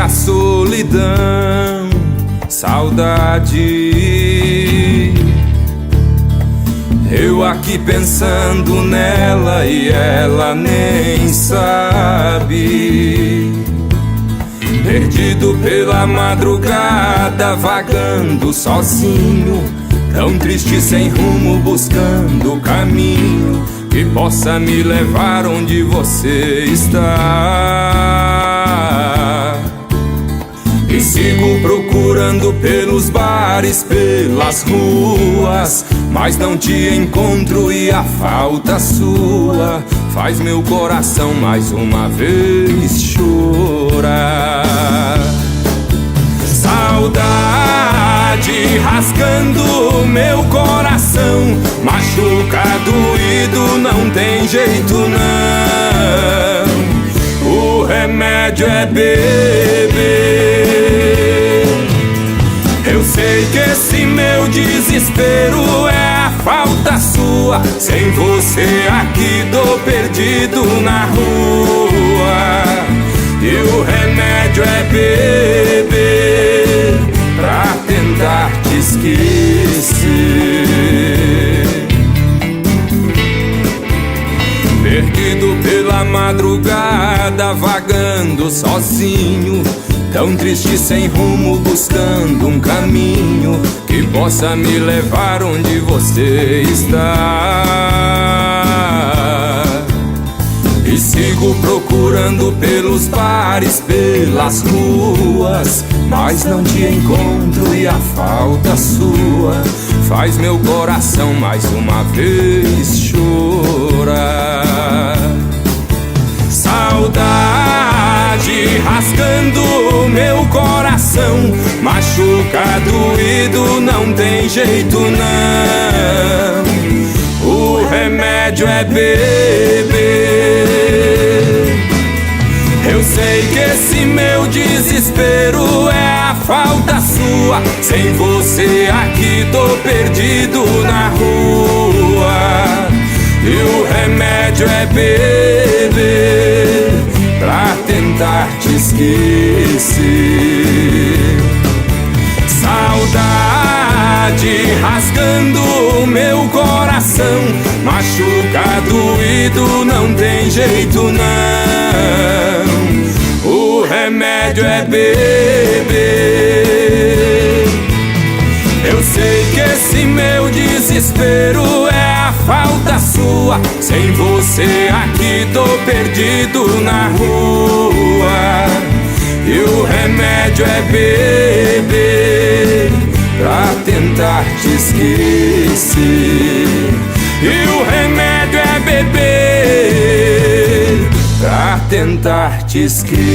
a solidão, saudade. Eu aqui pensando nela e ela nem sabe. Perdido pela madrugada, vagando sozinho, tão triste sem rumo, buscando o caminho que possa me levar onde você está. E sigo procurando pelos bares, pelas ruas, mas não te encontro e a falta sua faz meu coração mais uma vez chorar. Saudade rasgando meu coração, machuca, doído, não tem jeito não. O remédio é beber. Eu sei que esse meu desespero é a falta sua. Sem você aqui tô perdido na rua. E o remédio é beber pra tentar te esquecer. Perdido pela madrugada, vagando sozinho, tão triste sem rumo, buscando um caminho que possa me levar onde você está. E sigo procurando pelos bares, pelas ruas, mas não te encontro e a falta sua faz meu coração mais uma vez chorar. Saudade rasgando meu coração, machuca, doído, não tem jeito não. O remédio é beber. Eu sei que esse meu desespero é a falta sua. Sem você aqui tô perdido na rua. E o remédio é beber pra tentar te esquecer. Saudade rasgando meu coração, machuca, doído, não tem jeito não. O remédio é beber. Eu sei que esse meu desespero é a falta sua. Sem você aqui tô perdido na rua. E o remédio é beber pra tentar te esquecer. E o remédio é beber pra tentar te esquecer.